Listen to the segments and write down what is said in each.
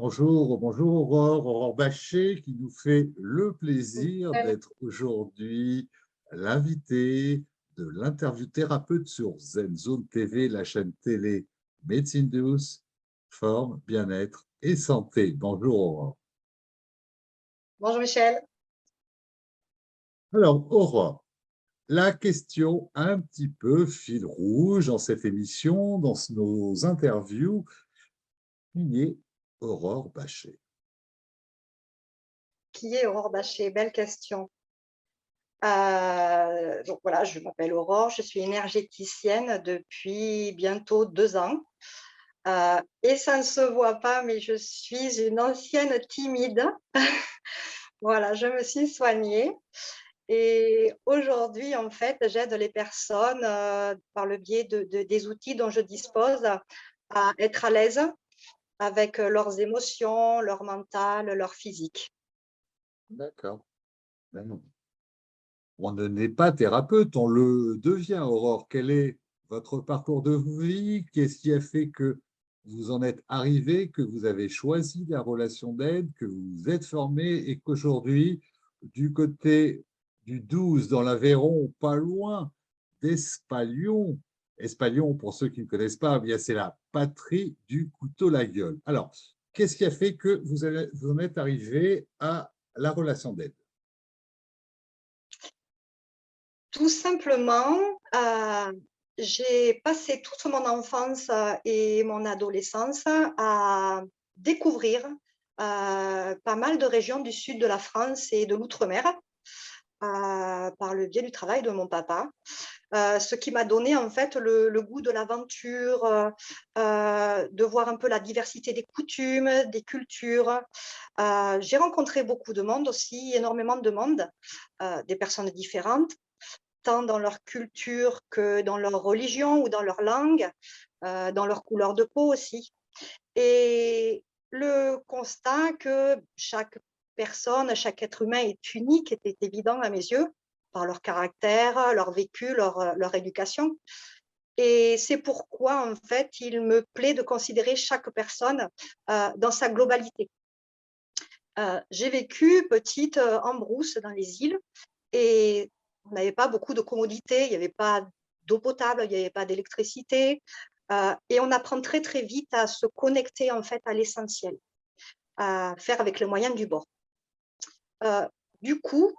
Bonjour, bonjour Aurore, Aurore Bachet qui nous fait le plaisir d'être aujourd'hui l'invité de l'interview thérapeute sur Zen Zone TV, la chaîne télé Médecine douce, forme, bien-être et santé. Bonjour Aurore. Bonjour Michel. Alors Aurore, la question un petit peu fil rouge dans cette émission, dans nos interviews, qui est Aurore Bachet? Qui est Aurore Bachet? Belle question. Donc voilà, je m'appelle Aurore, je suis énergéticienne depuis bientôt 2 ans. Et ça ne se voit pas, mais je suis une ancienne timide. Voilà, je me suis soignée. Et aujourd'hui, en fait, j'aide les personnes par le biais des outils dont je dispose à être à l'aise avec leurs émotions, leur mental, leur physique. D'accord. On ne n'est pas thérapeute, on le devient, Aurore. Quel est votre parcours de vie? Qu'est-ce qui a fait que vous en êtes arrivé, que vous avez choisi la relation d'aide, que vous vous êtes formé et qu'aujourd'hui, du côté du 12 dans l'Aveyron, pas loin d'Espalion, Espalion, pour ceux qui ne connaissent pas, eh bien c'est la patrie du couteau la gueule. Alors, qu'est-ce qui a fait que vous en êtes arrivé à la relation d'aide? Tout simplement, j'ai passé toute mon enfance et mon adolescence à découvrir pas mal de régions du sud de la France et de l'outre-mer par le biais du travail de mon papa. Ce qui m'a donné en fait le goût de l'aventure, de voir un peu la diversité des coutumes, des cultures. J'ai rencontré beaucoup de monde aussi, énormément de monde, des personnes différentes tant dans leur culture que dans leur religion ou dans leur langue, dans leur couleur de peau aussi. Et le constat que chaque personne, chaque être humain est unique était évident à mes yeux, par leur caractère, leur vécu, leur éducation. Et c'est pourquoi, en fait, il me plaît de considérer chaque personne dans sa globalité. J'ai vécu petite en brousse dans les îles et on n'avait pas beaucoup de commodités, il n'y avait pas d'eau potable, il n'y avait pas d'électricité. Et on apprend très, très vite à se connecter en fait à l'essentiel, à faire avec les moyens du bord. Du coup,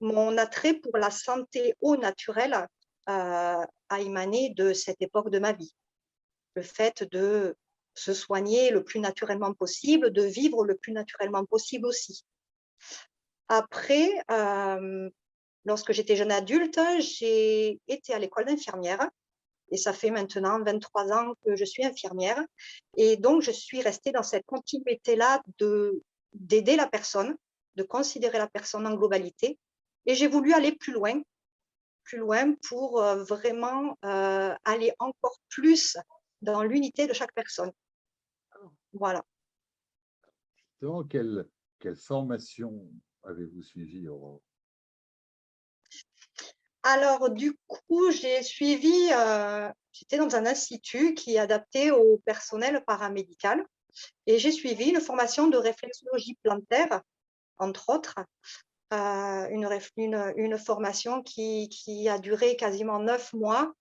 mon attrait pour la santé au naturel a émané de cette époque de ma vie. Le fait de se soigner le plus naturellement possible, de vivre le plus naturellement possible aussi. Après, lorsque j'étais jeune adulte, j'ai été à l'école d'infirmière et ça fait maintenant 23 ans que je suis infirmière. Et donc, je suis restée dans cette continuité-là d'aider la personne, de considérer la personne en globalité. Et j'ai voulu aller plus loin pour vraiment aller encore plus dans l'unité de chaque personne. Voilà. Justement, quelle formation avez-vous suivi, Aurore? Alors, du coup, j'étais dans un institut qui est adapté au personnel paramédical et j'ai suivi une formation de réflexologie plantaire, entre autres, une formation qui a duré quasiment 9 mois,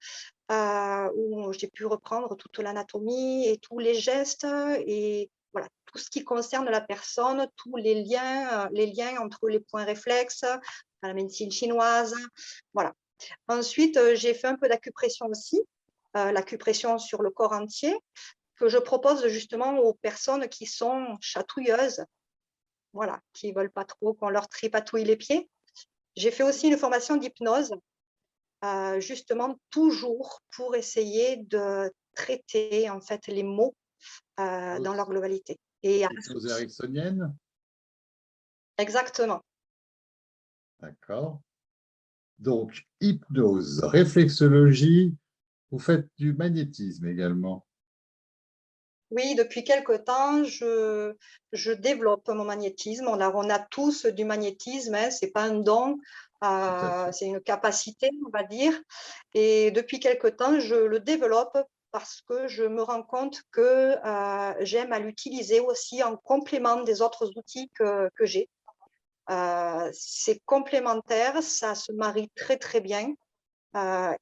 où j'ai pu reprendre toute l'anatomie et tous les gestes et voilà, tout ce qui concerne la personne, tous les liens entre les points réflexes, la médecine chinoise, voilà. Ensuite, j'ai fait un peu d'acupression aussi, l'acupression sur le corps entier, que je propose justement aux personnes qui sont chatouilleuses, voilà, qui ne veulent pas trop qu'on leur tripatouille les pieds. J'ai fait aussi une formation d'hypnose, justement toujours pour essayer de traiter en fait les mots dans leur globalité. Et Hypnose ericksonienne? exactement. D'accord. Donc, hypnose, réflexologie, vous faites du magnétisme également. Oui, depuis quelque temps, je développe mon magnétisme. On a tous du magnétisme, hein, ce n'est pas un don, Tout à fait. c'est une capacité, on va dire. Et depuis quelque temps, je le développe parce que je me rends compte que j'aime à l'utiliser aussi en complément des autres outils que j'ai. C'est complémentaire, ça se marie très très bien.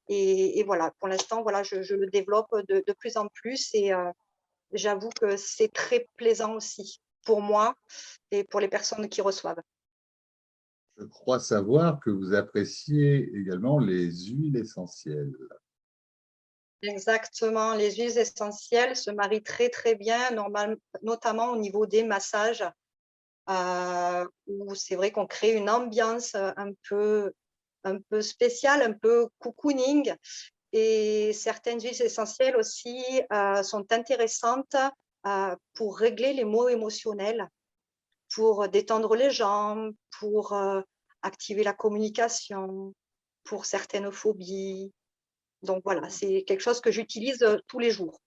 Et voilà, pour l'instant, voilà, je le développe de plus en plus et j'avoue que c'est très plaisant aussi pour moi et pour les personnes qui reçoivent. Je crois savoir que vous appréciez également les huiles essentielles. Exactement, les huiles essentielles se marient très très bien, notamment au niveau des massages, où c'est vrai qu'on crée une ambiance un peu spéciale, un peu cocooning. Et certaines huiles essentielles aussi sont intéressantes pour régler les maux émotionnels, pour détendre les jambes, pour activer la communication, pour certaines phobies. Donc voilà, c'est quelque chose que j'utilise tous les jours.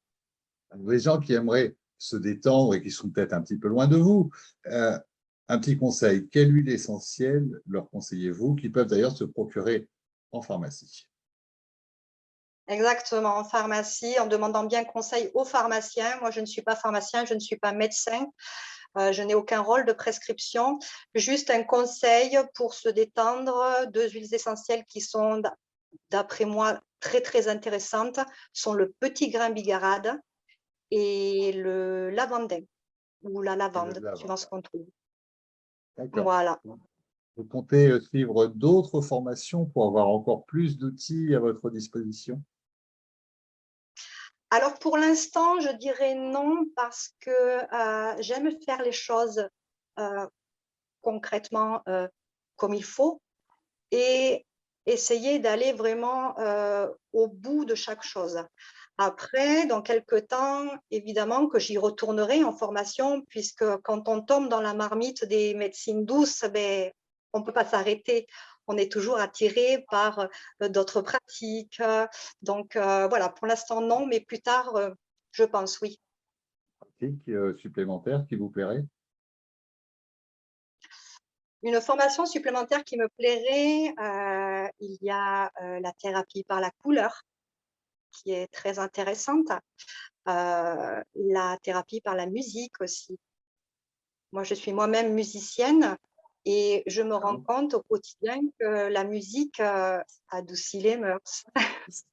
Les gens qui aimeraient se détendre et qui sont peut-être un petit peu loin de vous, un petit conseil, quelle huile essentielle leur conseillez-vous, qui peuvent d'ailleurs se procurer en pharmacie? Exactement, en pharmacie, en demandant bien conseil aux pharmaciens. Moi, je ne suis pas pharmacien, je ne suis pas médecin, je n'ai aucun rôle de prescription. Juste un conseil pour se détendre, 2 huiles essentielles qui sont, d'après moi, très, très intéressantes, sont le petit grain bigarade et le lavandin ou la Et le lavande, suivant ce lavande. qu'on trouve. D'accord. Voilà. Vous comptez suivre d'autres formations pour avoir encore plus d'outils à votre disposition? Alors pour l'instant, je dirais non parce que j'aime faire les choses euh, concrètement comme il faut et essayer d'aller vraiment au bout de chaque chose. Après, dans quelques temps, évidemment que j'y retournerai en formation, puisque quand on tombe dans la marmite des médecines douces, ben, on ne peut pas s'arrêter. On est toujours attiré par d'autres pratiques. Donc voilà, pour l'instant, non, mais plus tard, je pense oui. Pratique supplémentaire qui vous plairait? Une formation supplémentaire qui me plairait, il y a la thérapie par la couleur qui est très intéressante, la thérapie par la musique aussi. Moi, je suis moi-même musicienne et je me rends compte au quotidien que la musique adoucit les mœurs.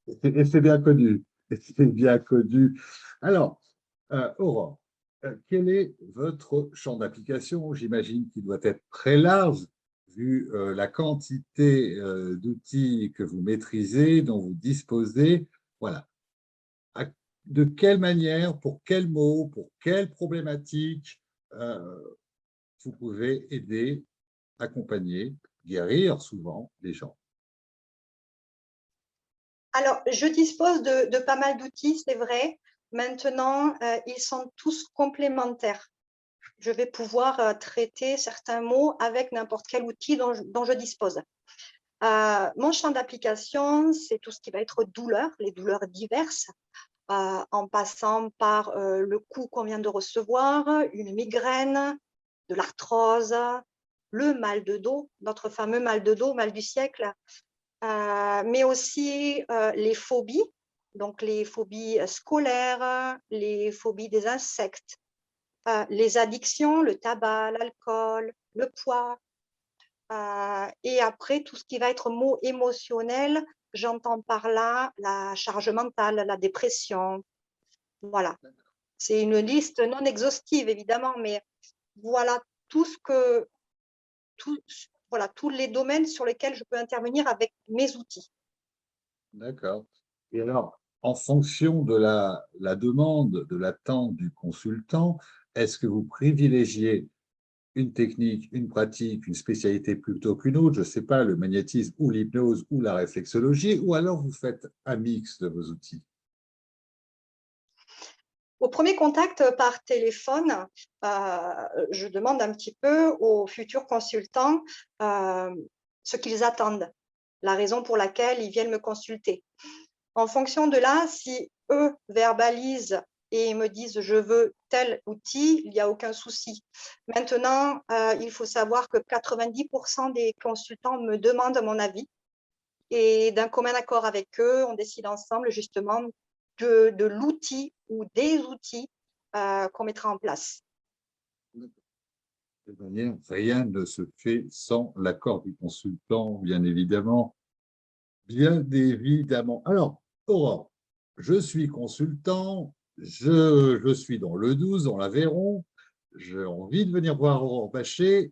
Et c'est bien connu. Et c'est bien connu. Alors, Aurore, quel est votre champ d'application? J'imagine qu'il doit être très large, vu la quantité d'outils que vous maîtrisez, dont vous disposez. Voilà. À- De quelle manière, pour quels mots, pour quelles problématiques euh, vous pouvez aider, accompagner, guérir souvent les gens? Alors, je dispose de pas mal d'outils, c'est vrai. Maintenant, ils sont tous complémentaires. Je vais pouvoir traiter certains mots avec n'importe quel outil dont je dispose. Mon champ d'application, c'est tout ce qui va être douleur, les douleurs diverses, en passant par le coup qu'on vient de recevoir, une migraine, de l'arthrose, le mal de dos, notre fameux mal de dos, mal du siècle, mais aussi les phobies, donc les phobies scolaires, les phobies des insectes, les addictions, le tabac, l'alcool, le poids, et après, tout ce qui va être mots émotionnels, j'entends par là la charge mentale, la dépression. Voilà. C'est une liste non exhaustive, évidemment, mais voilà tout ce que, tout, voilà, tous les domaines sur lesquels je peux intervenir avec mes outils. D'accord. Et alors, en fonction de la demande, de l'attente du consultant, est-ce que vous privilégiez une technique, une pratique, une spécialité plutôt qu'une autre, je ne sais pas, le magnétisme ou l'hypnose ou la réflexologie, ou alors vous faites un mix de vos outils? Au premier contact par téléphone, je demande un petit peu aux futurs consultants ce qu'ils attendent, la raison pour laquelle ils viennent me consulter. En fonction de là, si eux verbalisent et me disent je veux tel outil, il n'y a aucun souci. Maintenant, il faut savoir que 90% des consultants me demandent mon avis et d'un commun accord avec eux, on décide ensemble justement de l'outil ou des outils qu'on mettra en place. De toute manière, rien ne se fait sans l'accord du consultant, bien évidemment. Bien évidemment. Alors, Aurore, je suis consultant, je suis dans le 12, dans l'Aveyron. J'ai envie de venir voir Aurore Bachet.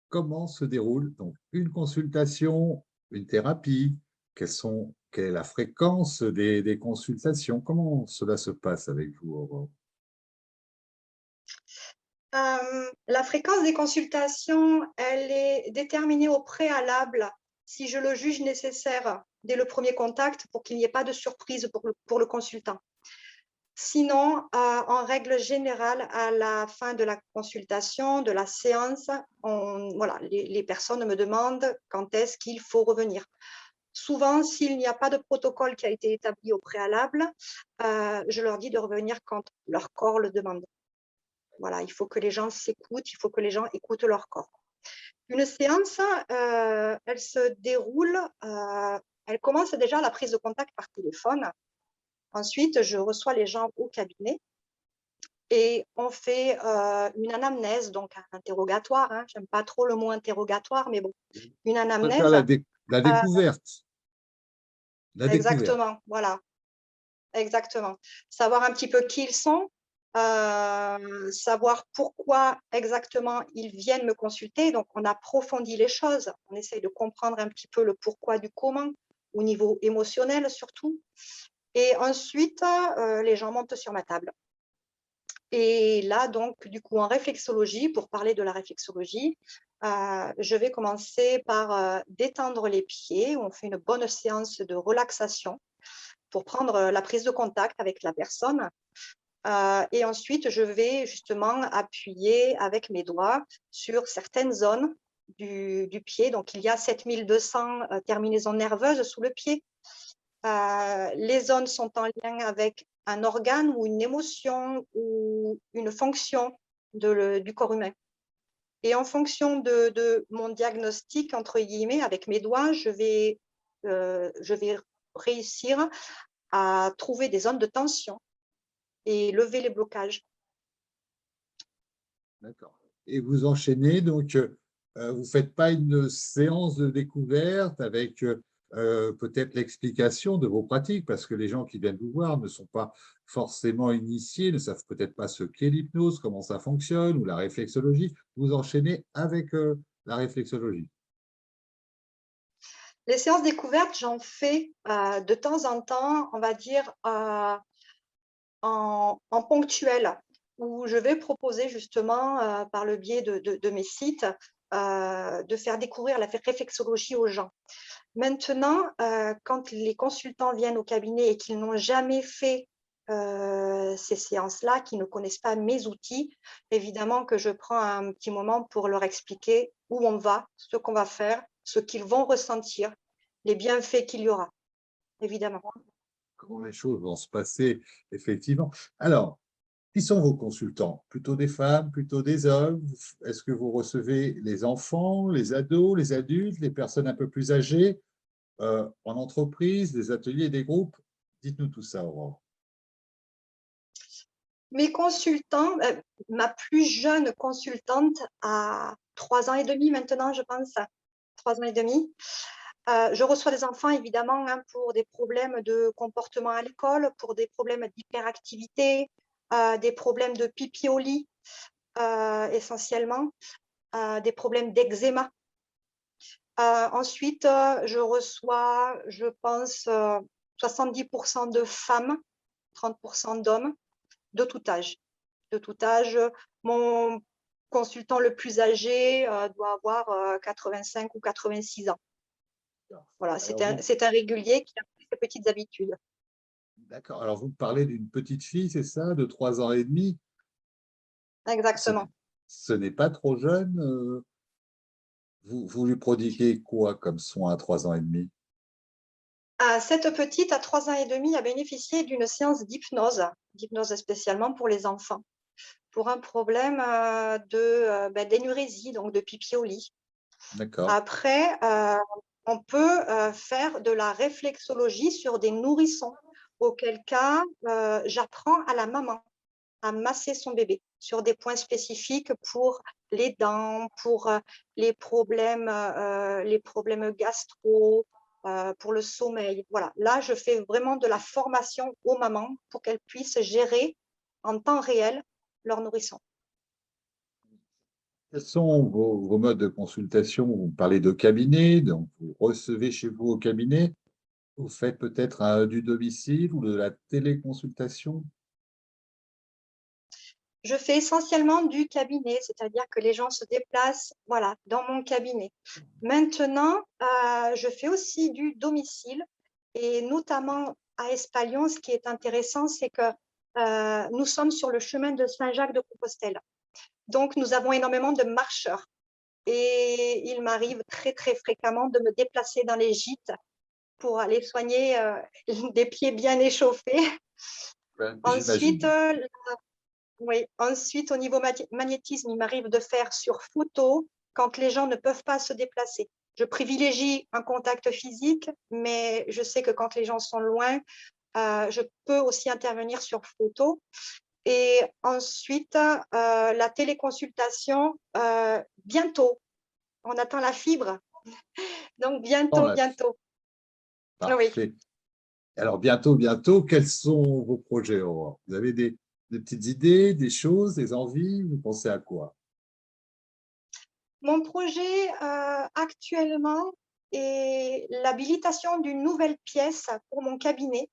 Comment se déroule donc une consultation, une thérapie? Quelle est la fréquence des consultations? Comment cela se passe avec vous, Aurore? La fréquence des consultations, elle est déterminée au préalable si je le juge nécessaire dès le premier contact pour qu'il n'y ait pas de surprise pour le consultant. Sinon, en règle générale, à la fin de la consultation, de la séance, voilà, les personnes me demandent quand est-ce qu'il faut revenir. Souvent, s'il n'y a pas de protocole qui a été établi au préalable, je leur dis de revenir quand leur corps le demande. Voilà, il faut que les gens s'écoutent, il faut que les gens écoutent leur corps. Une séance, elle se déroule, elle commence déjà à la prise de contact par téléphone. Ensuite, je reçois les gens au cabinet et on fait une anamnèse, donc un interrogatoire. Hein. J'aime pas trop le mot interrogatoire, mais bon, une On peut faire anamnèse. la découverte. La découverte. Exactement, voilà, exactement. Savoir un petit peu qui ils sont, savoir pourquoi exactement ils viennent me consulter. Donc, on approfondit les choses, on essaye de comprendre un petit peu le pourquoi du comment, au niveau émotionnel surtout. Et ensuite, les gens montent sur ma table. Et là, donc, du coup, en réflexologie, pour parler de la réflexologie, je vais commencer par détendre les pieds. On fait une bonne séance de relaxation pour prendre la prise de contact avec la personne. Et ensuite, je vais justement appuyer avec mes doigts sur certaines zones du pied. Donc, il y a 7200 terminaisons nerveuses sous le pied. Les zones sont en lien avec un organe ou une émotion ou une fonction du corps humain. Et en fonction de mon diagnostic, entre guillemets, avec mes doigts, je vais réussir à trouver des zones de tension et lever les blocages. D'accord. Et vous enchaînez, donc, vous ne faites pas une séance de découverte avec peut-être l'explication de vos pratiques, parce que les gens qui viennent vous voir ne sont pas forcément initiés, ne savent peut-être pas ce qu'est l'hypnose, comment ça fonctionne, ou la réflexologie. Vous enchaînez avec la réflexologie. Les séances découvertes, j'en fais de temps en temps, on va dire en ponctuel, où je vais proposer justement par le biais de mes sites de faire découvrir la réflexologie aux gens. Maintenant, quand les consultants viennent au cabinet et qu'ils n'ont jamais fait ces séances-là, qui ne connaissent pas mes outils, évidemment que je prends un petit moment pour leur expliquer où on va, ce qu'on va faire, ce qu'ils vont ressentir, les bienfaits qu'il y aura, évidemment. Comment les choses vont se passer, effectivement. Alors, qui sont vos consultants? Plutôt des femmes, plutôt des hommes? Est-ce que vous recevez les enfants, les ados, les adultes, les personnes un peu plus âgées, en entreprise, des ateliers, des groupes? Dites-nous tout ça, Aurore. Mes consultants, ma plus jeune consultante a 3 ans et demi maintenant, je pense, 3 ans et demi. Je reçois des enfants, évidemment, hein, pour des problèmes de comportement à l'école, pour des problèmes d'hyperactivité, des problèmes de pipi au lit, essentiellement, des problèmes d'eczéma. Ensuite, je reçois, je pense, 70% de femmes, 30% d'hommes, de tout âge. De tout âge. Mon consultant le plus âgé doit avoir 85 ou 86 ans. Voilà, Alors vous, c'est un régulier qui a pris ses petites habitudes. d'accord. Alors vous parlez d'une petite fille, c'est ça, de 3 ans et demi. Ce n'est Exactement. ce n'est pas trop jeune. Vous lui prodiguez quoi comme soin à 3 ans et demi? Cette petite, à 3 ans et demi, a bénéficié d'une séance d'hypnose spécialement pour les enfants, pour un problème d'énurésie, donc de pipi au lit. D'accord. Après, on peut faire de la réflexologie sur des nourrissons. auquel cas, j'apprends à la maman à masser son bébé sur des points spécifiques pour les dents, pour les problèmes gastro, pour le sommeil. Voilà, là, je fais vraiment de la formation aux mamans pour qu'elles puissent gérer en temps réel leur nourrisson. Quels sont vos modes de consultation? Vous parlez de cabinet, donc vous recevez chez vous au cabinet. Vous faites peut-être du domicile ou de la téléconsultation? Je fais essentiellement du cabinet, c'est-à-dire que les gens se déplacent, voilà, dans mon cabinet. Maintenant, je fais aussi du domicile et notamment à Espalion, ce qui est intéressant, c'est que nous sommes sur le chemin de Saint-Jacques-de-Compostelle. Donc, nous avons énormément de marcheurs et il m'arrive très, très fréquemment de me déplacer dans les gîtes pour aller soigner des pieds bien échauffés. Ben, Ensuite, j'imagine. oui, ensuite, au niveau magnétisme, il m'arrive de faire sur photo quand les gens ne peuvent pas se déplacer. Je privilégie un contact physique, mais je sais que quand les gens sont loin, je peux aussi intervenir sur photo. Et ensuite, la téléconsultation, bientôt. On attend la fibre, donc Dans bientôt, la vie. bientôt. Oui. Parfait. Alors, bientôt, bientôt, quels sont vos projets, Aurore? Vous avez des petites idées, des choses, des envies? Vous pensez à quoi? Mon projet actuellement est l'habilitation d'une nouvelle pièce pour mon cabinet.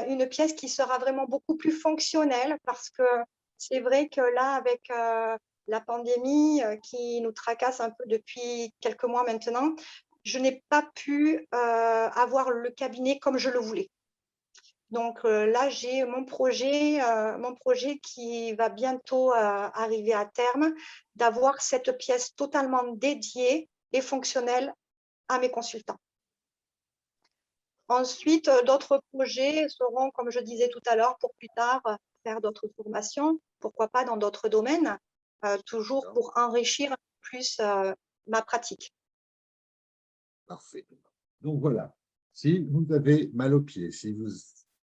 Une pièce qui sera vraiment beaucoup plus fonctionnelle parce que c'est vrai que là, avec la pandémie qui nous tracasse un peu depuis quelques mois maintenant, je n'ai pas pu avoir le cabinet comme je le voulais. Donc là, j'ai mon projet qui va bientôt arriver à terme, d'avoir cette pièce totalement dédiée et fonctionnelle à mes consultants. Ensuite, d'autres projets seront, comme je disais tout à l'heure, pour plus tard, faire d'autres formations, pourquoi pas dans d'autres domaines, toujours pour enrichir plus ma pratique. Parfait. Donc voilà, si vous avez mal aux pieds, si vous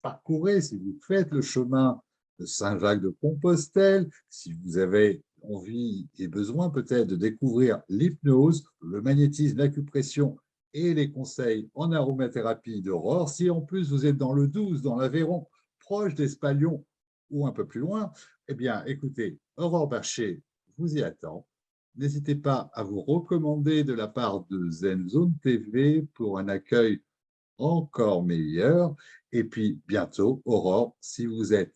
parcourez, si vous faites le chemin de Saint-Jacques-de-Compostelle, si vous avez envie et besoin peut-être de découvrir l'hypnose, le magnétisme, l'acupression et les conseils en aromathérapie d'Aurore, si en plus vous êtes dans le 12, dans l'Aveyron, proche d'Espalion ou un peu plus loin, eh bien écoutez, Aurore Bercher vous y attend. N'hésitez pas à vous recommander de la part de Zen Zone TV pour un accueil encore meilleur. Et puis bientôt, Aurore, si vous êtes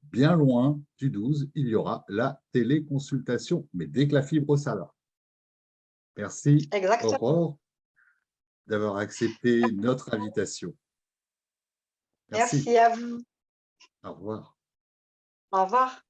bien loin du 12, il y aura la téléconsultation, mais dès que la fibre sera. Merci, Exactement. Aurore, d'avoir accepté notre invitation. Merci. Merci à vous. Au revoir. Au revoir.